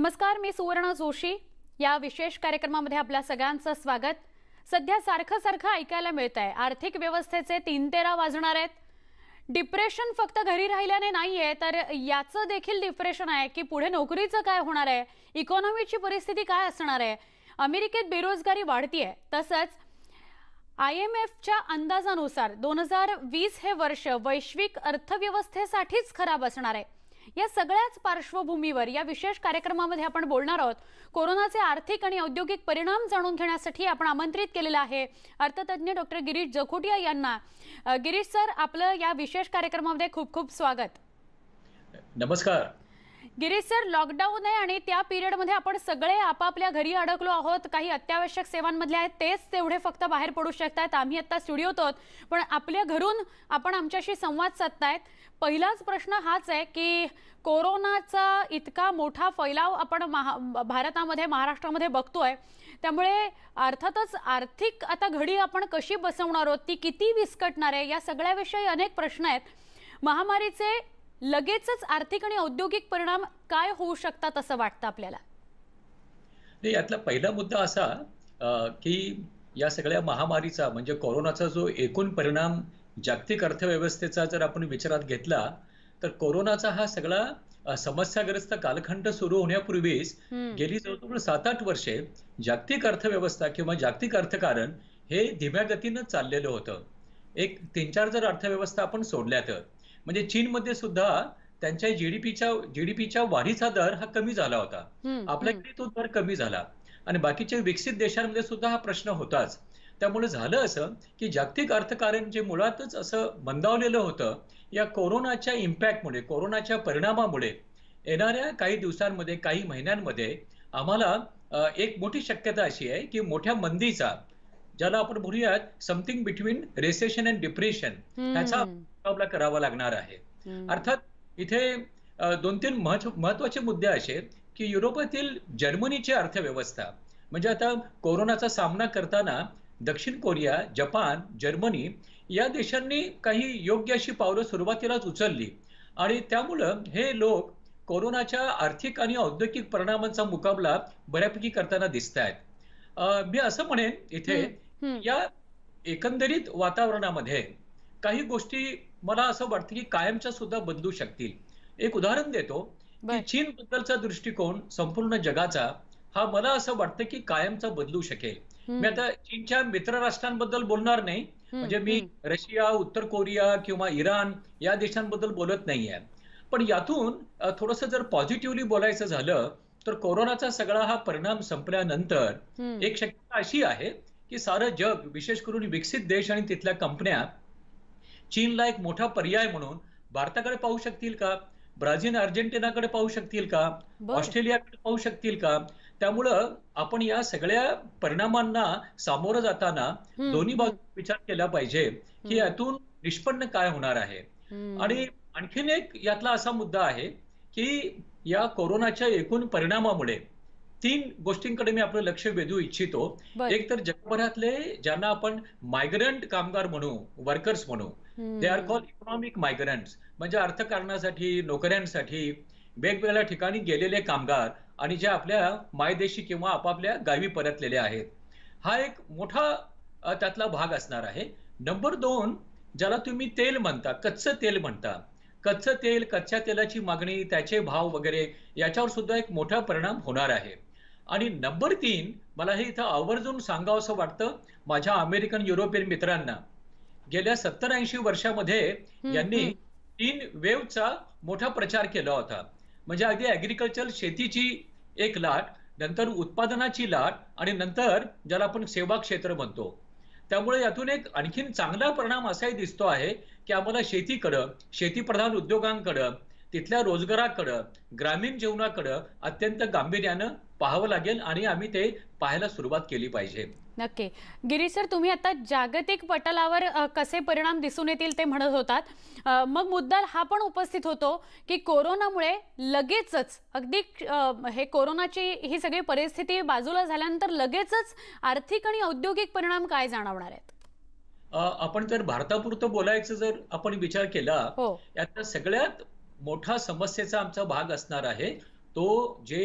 नमस्कार, मी सुवर्ण जोशी. या विशेष कार्यक्रमामध्ये आपल्या सगळ्यांचं स्वागत. सध्या सारखं ऐकायला मिळतंय आर्थिक व्यवस्थेचे 3-13 वाजणार आहेत. डिप्रेशन फक्त घरी राहिल्याने नाहीये, तर याचं देखील डिप्रेशन आहे की पुढे नोकरीचं काय होणार आहे, इकॉनॉमीची परिस्थिती काय असणार आहे. अमेरिकेत बेरोजगारी वाढतीये. तसंच IMFच्या अंदाजानुसार 2020 हे वर्ष वैश्विक अर्थव्यवस्थेसाठीच खराब असणार आहे. या सगळ्याच पार्श्वभूमीवर या विशेष कार्यक्रमामध्ये आपण बोलणार आहोत. कोरोनाचे आर्थिक आणि औद्योगिक परिणाम जाणून घेण्यासाठी आपण आमंत्रित केलेलं आहे अर्थतज्ञ डॉक्टर गिरीश जखोटिया यांना. गिरीश सर, आपलं या विशेष कार्यक्रमामध्ये खूप खूप स्वागत. नमस्कार. गिरीश सर, लॉकडाऊन आहे आणि त्या पिरियडमध्ये आपण सगळे आपापल्या घरी अडकलो आहोत. काही अत्यावश्यक सेवांमधले आहेत तेच तेवढे फक्त बाहेर पडू शकतात. आम्ही आता स्टुडिओत आहोत, पण आपल्या घरून आपण आमच्याशी संवाद साधतायत. पहिलाच प्रश्न हाच आहे की कोरोनाचा इतका मोठा फैलाव आपण भारतामध्ये, महाराष्ट्रामध्ये बघतोय. त्यामुळे अर्थातच आर्थिक आता घडी आपण कशी बसवणार आहोत, ती किती विस्कटणार आहे, या सगळ्याविषयी अनेक प्रश्न आहेत. महामारीचे लगेचच आर्थिक आणि औद्योगिक परिणाम काय होऊ शकतात असं वाटतं आपल्याला? यातला पहिला मुद्दा असा की या सगळ्या महामारीचा म्हणजे कोरोनाचा जो एकूण परिणाम जागतिक अर्थव्यवस्थेचा जर आपण विचारात घेतला, तर कोरोनाचा हा सगळा समस्याग्रस्त कालखंड सुरू होण्यापूर्वीच गेली जवळजवळ 7-8 वर्षे जागतिक अर्थव्यवस्था किंवा जागतिक अर्थकारण हे धीम्या गतीनं चाललेलं होतं. एक 3-4 जर अर्थव्यवस्था आपण सोडल्या तर म्हणजे चीनमध्ये सुद्धा त्यांच्या जीडीपीच्या वाढीचा दर हा कमी झाला होता. आपल्याकडे तो दर कमी झाला आणि बाकीच्या विकसित देशांमध्ये सुद्धा हा प्रश्न होताच. त्यामुळे झालं असं की जागतिक अर्थकारण जे मुळातच असं मंदावलेलं होतं, या कोरोनाच्या इम्पॅक्टमुळे, कोरोनाच्या परिणामामुळे येणाऱ्या काही दिवसांमध्ये, काही महिन्यांमध्ये आम्हाला एक मोठी शक्यता अशी आहे की मोठ्या मंदीचा, ज्याला आपण बोलूयात something between recession and depression, ह्याचा मुकाबला करावा लागणार आहे. अर्थात इथे 2-3 महत्वाचे मुद्दे असे की युरोपातील जर्मनीची अर्थव्यवस्था, म्हणजे आता कोरोनाचा सामना करताना दक्षिण कोरिया, जपान, जर्मनी या देशांनी काही योग्य अशी पावलं सुरुवातीलाच उचलली आणि त्यामुळं हे लोक कोरोनाच्या आर्थिक आणि औद्योगिक परिणामांचा मुकाबला बऱ्यापैकी करताना दिसत आहेत. मी असं म्हणेन इथे या एकंदरीत वातावरणामध्ये काही गोष्टी मला असं वाटतं की कायमच्या सुद्धा बदलू शकतील. एक उदाहरण देतो की चीन बद्दलचा दृष्टिकोन संपूर्ण जगाचा हा मला असं वाटतं की कायमचा बदलू शकेल. मी आता चीनच्या मित्र राष्ट्रांबद्दल बोलणार नाही, म्हणजे मी रशिया, उत्तर कोरिया किंवा इराण या देशांबद्दल बोलत नाहीये. पण यातून थोडंसं जर पॉझिटिव्हली बोलायचं झालं तर कोरोनाचा सगळा हा परिणाम संपल्यानंतर एक शक्यता अशी आहे की सारं जग, विशेष करून विकसित देश आणि तिथल्या कंपन्या चीनला एक मोठा पर्याय म्हणून भारताकडे पाहू शकतील का, ब्राझील, अर्जेंटिनाकडे पाहू शकतील का, ऑस्ट्रेलियाकडे पाहू शकतील का. त्यामुळं आपण या सगळ्या परिणामांना सामोरं जाताना दोन्ही बाजू विचार केला पाहिजे की यातून निष्पन्न काय होणार आहे. आणि आणखीन एक यातला असा मुद्दा आहे की या कोरोनाच्या एकूण परिणामामुळे 3 गोष्टींकडे मी आपलं लक्ष वेधू इच्छितो. एक तर जगभरातले ज्यांना आपण मायग्रंट कामगार म्हणू, वर्कर्स म्हणू, they are called economic migrants, म्हणजे अर्थकारणासाठी, नोकऱ्यांसाठी वेगवेगळ्या ठिकाणी गेलेले कामगार आणि जे आपल्या मायदेशी किंवा आपापल्या गावी परतलेले आहेत. हा एक मोठा त्यातला भाग असणार आहे. नंबर 2, ज्याला तुम्ही तेल म्हणता, कच्चं तेल म्हणता, कच्चं तेल, कच्च्या तेलाची मागणी, त्याचे भाव वगैरे याच्यावर सुद्धा एक मोठा परिणाम होणार आहे. आणि नंबर 3, मला हे इथं आवर्जून सांगावंसं वाटतं माझ्या अमेरिकन, युरोपियन मित्रांना, गेल्या 70-80 वर्षामध्ये यांनी 3 वेव्हचा मोठा प्रचार केला होता. म्हणजे अगदी ऍग्रिकल्चर, शेतीची एक लाट, नंतर उत्पादनाची लाट आणि नंतर ज्याला आपण सेवा क्षेत्र म्हणतो. त्यामुळे यातून एक आणखीन चांगला परिणाम असाही दिसतो आहे की आम्हाला शेतीकडं, शेतीप्रधान उद्योगांकडं, तिथल्या रोजगाराकडं, ग्रामीण जीवनाकडं अत्यंत गांभीर्यानं पाहावं लागेल आणि आम्ही ते पाहायला सुरुवात केली पाहिजे. नक्की. गिरीश सर, तुम्ही आता जागतिक पटलावर कसे परिणाम दिसून येतील ते म्हणत होतात. मग मुद्दा हा पण उपस्थित होतो की कोरोनामुळे लगेचच अगदी हे कोरोनाची ही सगळी परिस्थिती बाजूला झाल्यानंतर लगेचच आर्थिक आणि औद्योगिक परिणाम काय जाणवणार आहेत? आपण जर भारतापुरतं बोलायचं जर आपण विचार केला, यातला सगळ्यात मोठा समस्येचा आमचा भाग असणार आहे तो जे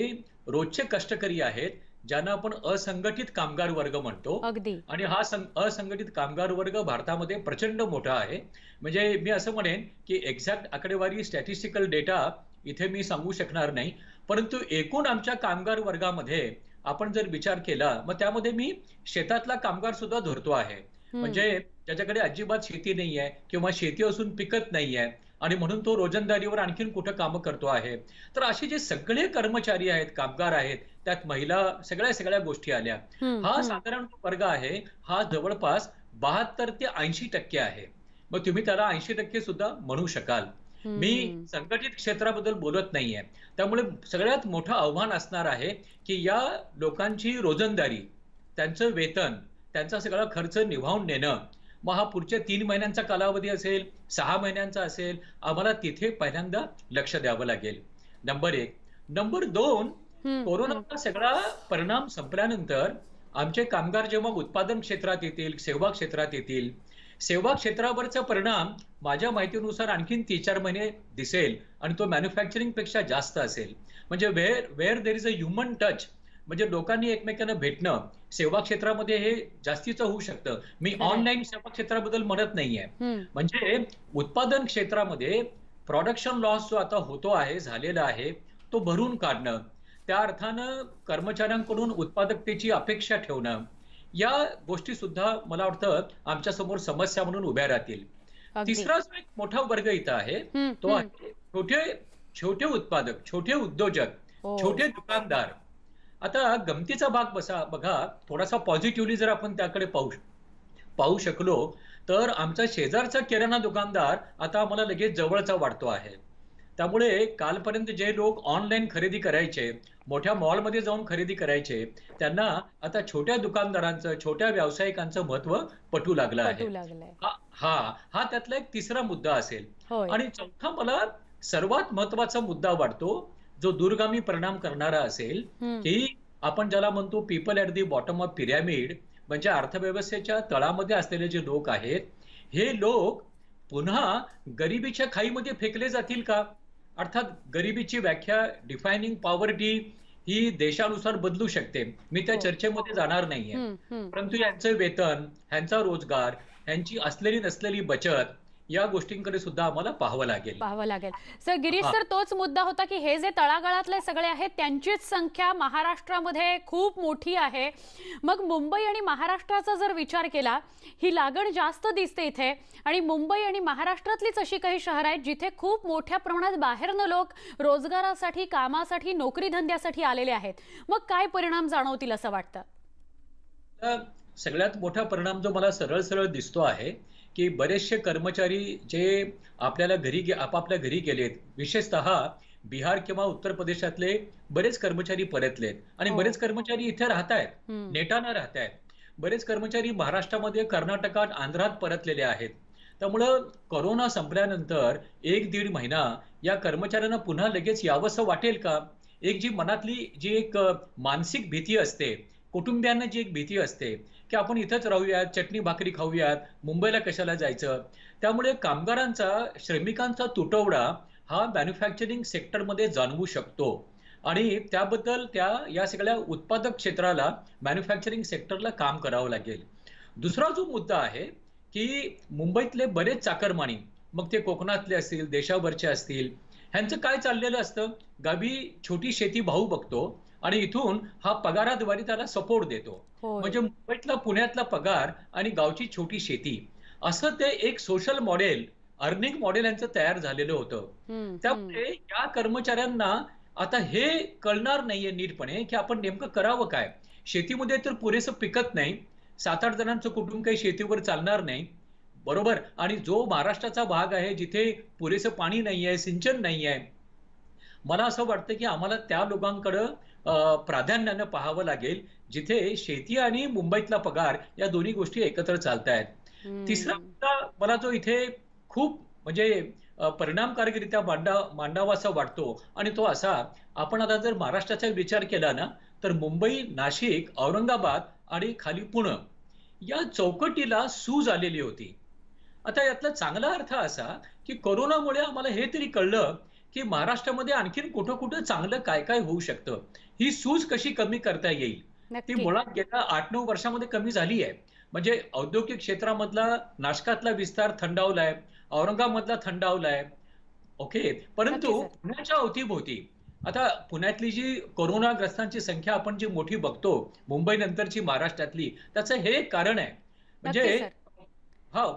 रोजचे कष्टकरी आहेत, ज्यांना आपण असंघटित कामगार वर्ग म्हणतो. अगदी. आणि हा असंघटित कामगार वर्ग भारतामध्ये प्रचंड मोठा आहे. म्हणजे मी असं म्हणेन की एक्झॅक्ट आकडेवारी, स्टॅटिस्टिकल डेटा इथे मी सांगू शकणार नाही. परंतु एकूण आमच्या कामगार वर्गामध्ये आपण जर विचार केला, मग त्यामध्ये मी शेतातला कामगार सुद्धा धरतो आहे. हं. म्हणजे ज्याच्याकडे अजिबात शेती नाहीये किंवा शेती असून पिकत नाहीये आणि म्हणून तो रोजंदारीवर आणखीन कुठं कामं करतो आहे. तर असे जे सगळे कर्मचारी आहेत, कामगार आहेत, त्यात महिला, सगळ्या सगळ्या गोष्टी आल्या. हं, हा हं. साधारण जो वर्ग आहे, हा जवळपास 72 ते 80% आहे. मग तुम्ही त्याला 80% सुद्धा म्हणू शकाल. मी हं. संघटित क्षेत्राबद्दल बोलत नाहीये. त्यामुळे सगळ्यात मोठं आव्हान असणार आहे, की या लोकांची रोजंदारी, त्यांचं वेतन, त्यांचा सगळा खर्च निभावून नेणं. मग हा पुढच्या 3 महिन्यांचा कालावधी असेल, 6 महिन्यांचा असेल, आम्हाला तिथे पहिल्यांदा लक्ष द्यावं लागेल. नंबर 1. नंबर 2, हं, हं. कोरोनाचा सगळा परिणाम संपल्यानंतर आमचे कामगार जेव्हा उत्पादन क्षेत्रात येतील, सेवा क्षेत्रात येतील, सेवा क्षेत्रावरचा परिणाम माझ्या माहितीनुसार आणखीन 3-4 महिने दिसेल आणि तो मॅन्युफॅक्चरिंग पेक्षा जास्त असेल. म्हणजे where there is a human touch, म्हणजे लोकांनी एकमेकांना भेटणं, सेवा क्षेत्रामध्ये हे जास्तीचं होऊ शकतं. मी खरंय. ऑनलाईन सेवा क्षेत्राबद्दल म्हणत नाहीये. हं. म्हणजे उत्पादन क्षेत्रामध्ये प्रोडक्शन लॉस जो आता होतो आहे, झालेला आहे, तो भरून काढणं. त्या अर्थानं कर्मचाऱ्यांकडून उत्पादकतेची अपेक्षा ठेवणं, या गोष्टी सुद्धा मला वाटतं आमच्या समोर समस्या म्हणून उभ्या राहतील. अगदी. तिसरा जो एक मोठा वर्ग इथं आहे, हं, तो हं. आहे छोटे छोटे उत्पादक, छोटे उद्योजक, हो. छोटे दुकानदार. आता गमतीचा भाग बघा, थोडासा पॉझिटिव्हली जर आपण त्याकडे पाहू पाहू शकलो, तर आमचा शेजारचा किराणा दुकानदार आता आम्हाला लगेच जवळचा वाटतो आहे. त्यामुळे कालपर्यंत जे लोक ऑनलाईन खरेदी करायचे, मोठ्या मॉलमध्ये जाऊन खरेदी करायचे, त्यांना आता छोट्या दुकानदारांचं, छोट्या व्यावसायिकांचं महत्त्व पटू लागलं आहे. पटू लागलाय. हा हा हा त्यातला एक तिसरा मुद्दा असेल. होय. आणि चौथा मला सर्वात महत्त्वाचा मुद्दा वाटतो, जो दूरगामी परिणाम करणारा असेल, हं. की आपण ज्याला म्हणतो people at the bottom of pyramid, म्हणजे अर्थव्यवस्थेच्या तळामध्ये असलेले जे लोक आहेत, हे लोक पुन्हा गरिबीच्या खाईमध्ये फेकले जातील का? अर्थात गरिबीची व्याख्या, डिफायनिंग पॉवर्टी ही देशानुसार बदलू शकते. मी त्या हो. चर्चेमध्ये जाणार नाहीये. हं, हं. परंतु यांचं वेतन, ह्यांचा रोजगार, ह्यांची असलेली नसलेली बचत, या गोष्टींकडे सुद्धा आम्हाला पाहावं लागेल. पाहावं लागेल. सर, गिरीश हां. सर, तोच मुद्दा होता की हे जे तळागाळातले सगळे आहेत त्यांचीच संख्या महाराष्ट्रामध्ये खूप मोठी आहे. मग मुंबई आणि महाराष्ट्राचा जर विचार केला, ही लागण जास्त दिसते इथे आणि मुंबई आणि महाराष्ट्रातलीच अशी काही शहरं आहेत जिथे खूप मोठ्या प्रमाणात बाहेरनं लोक रोजगारासाठी, कामासाठी, नोकरी धंद्यासाठी आलेले आहेत. मग काय परिणाम जाणवतील असं वाटतं? तर सगळ्यात मोठा परिणाम जो मला सरळ सरळ दिसतो आहे, की बरेचसे कर्मचारी जे आपापल्या घरी गेलेत, विशेषतः बिहार किंवा उत्तर प्रदेशातले बरेच कर्मचारी परतलेत आणि हो. बरेच कर्मचारी इथे राहतायत, हं. नेटानं राहतायत. बरेच कर्मचारी महाराष्ट्रामध्ये, कर्नाटकात, आंध्रात परतलेले आहेत. त्यामुळं कोरोना संपल्यानंतर 1-1.5 महिना या कर्मचाऱ्यांना पुन्हा लगेच यावंसं वाटेल का? एक जी मनातली जी एक मानसिक भीती असते, कुटुंबियांना जी एक भीती असते, की आपण इथंच राहूयात, चटणी भाकरी खाऊयात, मुंबईला कशाला जायचं? त्यामुळे कामगारांचा, श्रमिकांचा तुटवडा हा मॅन्युफॅक्चरिंग सेक्टरमध्ये जाणवू शकतो आणि त्याबद्दल या सगळ्या उत्पादक क्षेत्राला, मॅन्युफॅक्चरिंग सेक्टरला काम करावं लागेल. दुसरा जो मुद्दा आहे, की मुंबईतले बरेच चाकरमानी, मग ते कोकणातले असतील, देशावरचे असतील, ह्यांचं काय चाललेलं असतं? गावी छोटी शेती भाऊ बघतो आणि इथून हा पगाराद्वारे त्याला सपोर्ट देतो. होय. म्हणजे मुंबईतला, पुण्यातला पगार आणि गावची छोटी शेती, असं ते एक सोशल मॉडेल, अर्निंग मॉडेल यांचं तयार झालेलं होतं. हं, हं. त्यामुळे या कर्मचाऱ्यांना आता हे कळणार नाहीये नीटपणे, की आपण नेमकं करावं काय? शेतीमध्ये तर पुरेसं पिकत नाही. 7-8 जणांचं कुटुंब काही शेतीवर चालणार नाही. बरोबर? आणि जो महाराष्ट्राचा भाग आहे, जिथे पुरेसं पाणी नाहीये, सिंचन नाहीये. मला असं वाटतं, की आम्हाला त्या लोकांकडं प्राधान्यानं पाहावं लागेल, जिथे शेती आणि मुंबईतला पगार या दोन्ही गोष्टी एकत्र चालतायत. तिसरा हं. मुद्दा मला जो इथे खूप म्हणजे परिणामकारकरित्या मांडावासा वाटतो आणि तो असा, आपण आता जर महाराष्ट्राचा विचार केला ना, तर मुंबई, नाशिक, औरंगाबाद आणि खाली पुणे, या चौकटीला सूज आलेली होती. आता यातला चांगला अर्थ असा, की कोरोनामुळे आम्हाला हे तरी कळलं, की महाराष्ट्रामध्ये आणखीन कुठं कुठं चांगलं काय काय होऊ शकतं, ही सूज कशी कमी करता येईल, ती नक्की. मुळात गेल्या 8-9 वर्षामध्ये कमी झाली आहे. म्हणजे औद्योगिक क्षेत्रामधला नाशकातला विस्तार थंडावलाय, औरंगाबादमधला थंडावलाय. ओके. नक्की परंतु सर. पुण्याच्या अवतीभोवती आता पुण्यातली जी कोरोनाग्रस्तांची संख्या आपण जी मोठी बघतो, मुंबई नंतरची महाराष्ट्रातली, त्याचं हे एक कारण आहे. नक्की म्हणजे सर.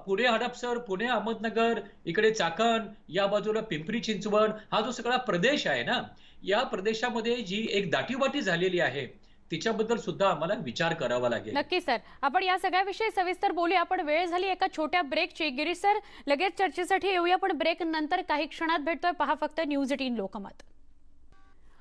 पुणे हडपसर, पुणे अहमदनगर, इकडे चाकण, या बाजूला पिंपरी चिंचवड हा जो सगळा प्रदेश आहे ना, या प्रदेशामध्ये जी एक दाटीवाटी झालेली आहे, तिच्याबद्दल सुद्धा आम्हाला विचार करावा लागेल. नक्की सर. आपण या सगळ्याविषयी सविस्तर बोलूया. पण वेळ झाली एका छोट्या ब्रेकची. गिरीश सर, लगेच चर्चेसाठी येऊया, पण ब्रेक नंतर काही क्षणात भेटतोय. पहा फक्त न्यूज 18 लोकमत.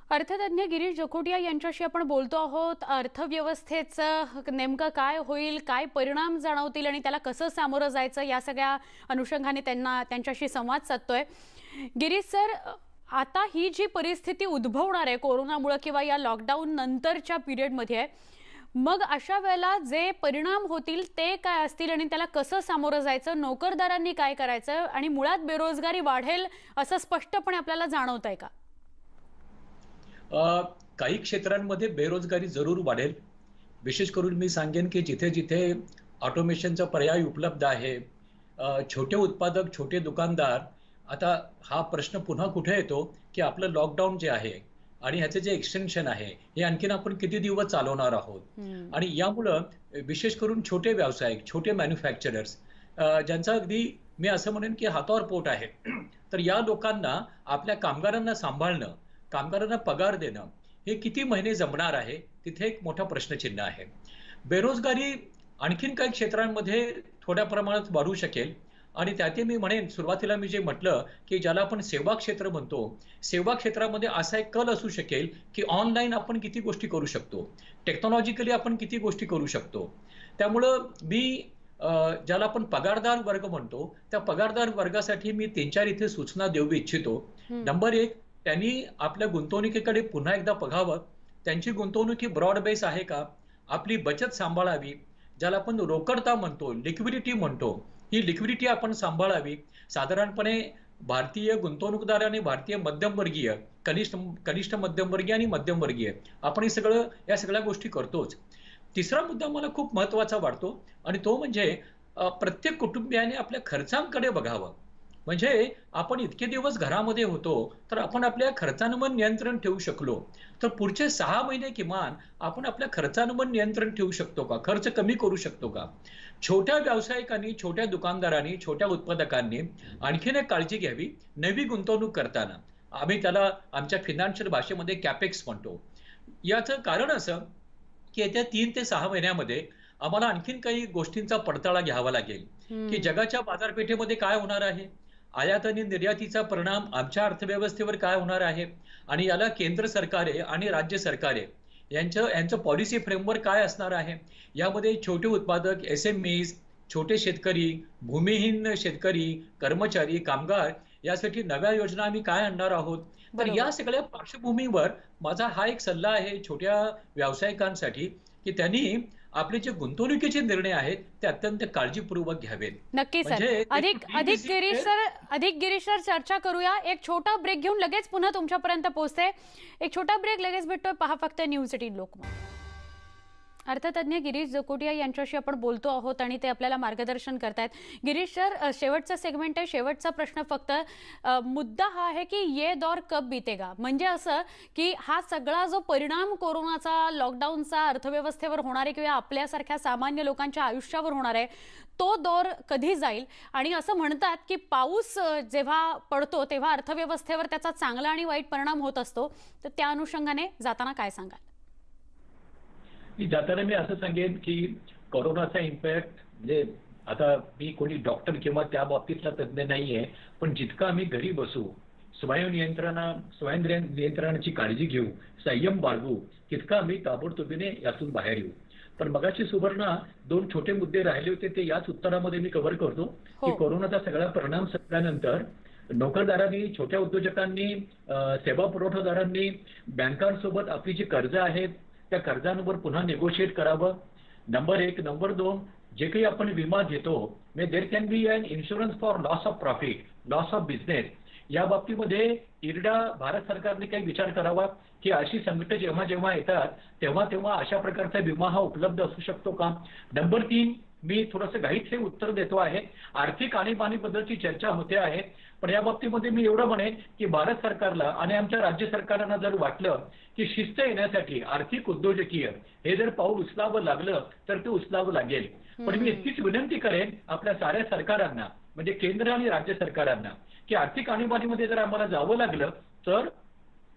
अर्थतज्ञ गिरीश जकोटिया यांच्याशी आपण बोलतो आहोत. अर्थव्यवस्थेचं नेमकं काय होईल, काय परिणाम जाणवतील आणि त्याला कसं सामोरं जायचं, या सगळ्या अनुषंगाने त्यांच्याशी संवाद साधतोय. गिरीश सर, आता ही जी परिस्थिती उद्भवणार आहे कोरोनामुळे किंवा या लॉकडाऊन नंतरच्या पिरियडमध्ये, मग अशा वेळेला जे परिणाम होतील ते काय असतील आणि त्याला कसं सामोरं जायचं, नोकरदारांनी काय करायचं आणि मुळात बेरोजगारी वाढेल असं स्पष्टपणे आपल्याला जाणवत आहे का? काही क्षेत्रांमध्ये बेरोजगारी जरूर वाढेल. विशेष करून मी सांगेन की जिथे जिथे ऑटोमेशनचा पर्याय उपलब्ध आहे, छोटे उत्पादक, छोटे दुकानदार, आता हा प्रश्न पुन्हा कुठे येतो की आपलं लॉकडाऊन जे आहे आणि ह्याचे जे एक्सटेन्शन आहे, हे आणखीन आपण किती दिवस चालवणार आहोत. आणि यामुळं विशेष करून छोटे व्यावसायिक, छोटे मॅन्युफॅक्चरर्स, ज्यांचा अगदी मी असं म्हणेन की हातावर पोट आहे, तर या लोकांना आपल्या कामगारांना सांभाळणं, कामगारांना पगार देणं, हे किती महिने जमणार आहे, तिथे एक मोठा प्रश्नचिन्ह आहे. बेरोजगारी आणखीन काही क्षेत्रांमध्ये थोड्या प्रमाणात वाढू शकेल. आणि त्यातही मी म्हणेन, सुरुवातीला मी जे म्हटलं की ज्याला आपण सेवा क्षेत्र म्हणतो, सेवा क्षेत्रामध्ये असा एक कल असू शकेल की ऑनलाईन आपण किती गोष्टी करू शकतो, टेक्नॉलॉजिकली आपण किती गोष्टी करू शकतो. त्यामुळं मी ज्याला आपण पगारदार वर्ग म्हणतो, त्या पगारदार वर्गासाठी मी 3-4 इथे सूचना देऊ इच्छितो. नंबर 1, त्यांनी आपल्या गुंतवणुकीकडे पुन्हा एकदा बघावं. त्यांची गुंतवणूक ही ब्रॉड बेस आहे का? आपली बचत सांभाळावी. ज्याला आपण रोकडता म्हणतो, लिक्विडिटी म्हणतो, ही लिक्विडिटी आपण सांभाळावी. साधारणपणे भारतीय गुंतवणूकदार आणि भारतीय मध्यमवर्गीय, कनिष्ठ मध्यमवर्गीय आणि मध्यमवर्गीय, आपण या सगळ्या गोष्टी करतोच. तिसरा मुद्दा मला खूप महत्वाचा वाटतो आणि तो म्हणजे प्रत्येक कुटुंबियाने आपल्या खर्चांकडे बघावं. म्हणजे आपण इतके दिवस घरामध्ये होतो, तर आपण आपल्या खर्चांवर नियंत्रण ठेवू शकलो, तर पुढचे 6 महिने किमान आपण आपल्या खर्चांवर नियंत्रण ठेवू शकतो का? खर्च कमी करू शकतो का? छोट्या व्यावसायिकांनी, छोट्या दुकानदारांनी, छोट्या उत्पादकांनी आणखीन एक काळजी घ्यावी. नवी गुंतवणूक करताना आम्ही त्याला आमच्या फिनान्शियल भाषेमध्ये कॅपेक्स म्हणतो. याचं कारण असं की येत्या 3 ते 6 महिन्यामध्ये आम्हाला आणखीन काही गोष्टींचा पडताळा घ्यावा लागेल की जगाच्या बाजारपेठेमध्ये काय होणार आहे, आयात आणि निर्यातीचा परिणाम आमच्या अर्थव्यवस्थेवर काय होणार आहे, आणि याला केंद्र सरकारे आणि राज्य सरकारे यांचं पॉलिसी फ्रेमवर्क काय असणार आहे. यामध्ये छोटे उत्पादक, SMEs, छोटे शेतकरी, भूमिहीन शेतकरी, कर्मचारी, कामगार, यासाठी नव्या योजना आम्ही काय आणणार आहोत. तर बरोबर. या सगळ्या पार्श्वभूमीवर माझा हा एक सल्ला आहे छोट्या व्यावसायिकांसाठी की त्यांनी आपले जे गुंतवणुकीचे निर्णय आहेत ते अत्यंत काळजीपूर्वक घ्यावेत. नक्की सर. म्हणजे अधिक गिरीश सर चर्चा करूया. एक छोटा ब्रेक घेऊन लगेच पुन्हा तुमच्यापर्यंत पोहोचते. एक छोटा ब्रेक, लगेच भेटतोय. पहा फक्त न्यूज 18 लोकमत. अर्थतज्ञ गिरीश जकोटिया यांच्याशी आपण बोलतो आहोत आणि ते आपल्याला मार्गदर्शन करतायत. गिरीश सर, शेवटचा सेगमेंट आहे. शेवटचा प्रश्न फक्त मुद्दा हा आहे की ये दौर कब बीतेगा. म्हणजे असं की हा सगळा जो परिणाम कोरोनाचा, लॉकडाऊनचा अर्थव्यवस्थेवर होणार आहे किंवा आपल्यासारख्या सामान्य लोकांच्या आयुष्यावर होणार आहे, तो दौर कधी जाईल. आणि असं म्हणतात की पाऊस जेव्हा पडतो तेव्हा अर्थव्यवस्थेवर त्याचा चांगला आणि वाईट परिणाम होत असतो. तर त्या अनुषंगाने जाताना काय सांगाल? जाताना मी असं सांगेन की कोरोनाचा इम्पॅक्ट, म्हणजे आता मी कोणी डॉक्टर किंवा त्या बाबतीतला तज्ञ नाहीये, पण जितकं आम्ही घरी बसू, स्वयं नियंत्रणाची काळजी घेऊ, संयम बाळगू, तितकं आम्ही ताबडतोबीने यातून बाहेर येऊ. पण मगाशी सुवर्णा 2 छोटे मुद्दे राहिले होते, ते याच उत्तरामध्ये मी कव्हर करतो की कोरोनाचा सगळा परिणाम संपल्यानंतर नोकरदारांनी, छोट्या उद्योजकांनी, सेवा पुरवठादारांनी बँकांसोबत आपली जी कर्ज आहेत त्या कर्जांवर पुन्हा नेगोशिएट करावं. नंबर 1. नंबर 2, जे काही आपण विमा घेतो, there can be an insurance for loss of profit, loss of business. या बाबतीमध्ये इरडा भारत सरकारने काही विचार करावा की अशी संकटं जेव्हा जेव्हा येतात तेव्हा तेव्हा अशा प्रकारचा विमा हा उपलब्ध असू शकतो का? नंबर 3, मी थोडंसं घाईत हे उत्तर देतो आहे. आर्थिक आणीबाणीबद्दलची चर्चा होते आहे, पण या बाबतीमध्ये मी एवढं म्हणेन की भारत सरकारला आणि आमच्या राज्य सरकारांना जर वाटलं की शिस्त येण्यासाठी आर्थिक उद्योजकीय हे जर पाऊल उचलावं लागलं तर ते उचलावं लागेल. पण मी इतकीच विनंती करेन आपल्या साऱ्या सरकारांना, म्हणजे केंद्र आणि राज्य सरकारांना, की आर्थिक आणीबाणीमध्ये जर आम्हाला जावं लागलं तर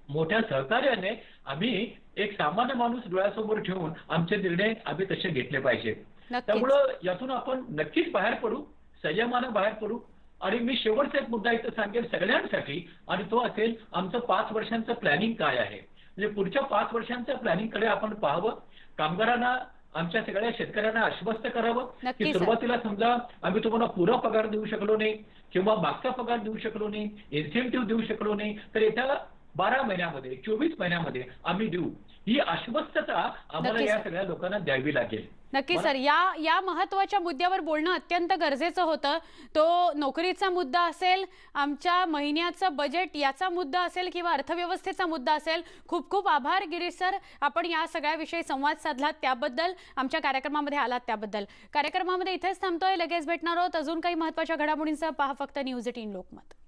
मोठ्या सहकार्याने आम्ही एक सामान्य माणूस डोळ्यासमोर ठेवून आमचे निर्णय आम्ही तसे घेतले पाहिजेत. नक्कीच. त्यामुळं यातून आपण नक्कीच बाहेर पडू, संयमानं बाहेर पडू. आणि मी शेवटचा एक मुद्दा इथं सांगेन सगळ्यांसाठी, आणि तो असेल आमचं 5 वर्षांचं प्लॅनिंग काय आहे. म्हणजे पुढच्या 5 वर्षांच्या प्लॅनिंगकडे आपण पाहावं. कामगारांना, आमच्या सगळ्या शेतकऱ्यांना आश्वस्त करावं की नक्की सर. सुरुवातीला समजा आम्ही तुम्हाला पुरा पगार देऊ शकलो नाही किंवा मागचा पगार देऊ शकलो नाही, इन्सेंटिव्ह देऊ शकलो नाही, तर येत्या 12 महिन्यामध्ये 24 महिन्यामध्ये आम्ही देऊ. ही आश्वस्तता आम्हाला नक्की या सर. सगळ्या लोकांना द्यावी लागेल. नक्की मला- सर, या महत्त्वाच्या मुद्द्यावर बोलणं अत्यंत गरजेचं होतं. तो नोकरीचा मुद्दा असेल, आमच्या महिन्याचं बजेट याचा मुद्दा असेल किंवा अर्थव्यवस्थेचा मुद्दा असेल. खूप खूप आभार गिरीश सर, आपण या सगळ्याविषयी संवाद साधलात त्याबद्दल, आमच्या कार्यक्रमामध्ये आलात त्याबद्दल. कार्यक्रमामध्ये इथेच थांबतोय, लगेच भेटणार आहोत अजून काही महत्त्वाच्या घडामोडींसह. पहा फक्त न्यूज 18 लोकमत.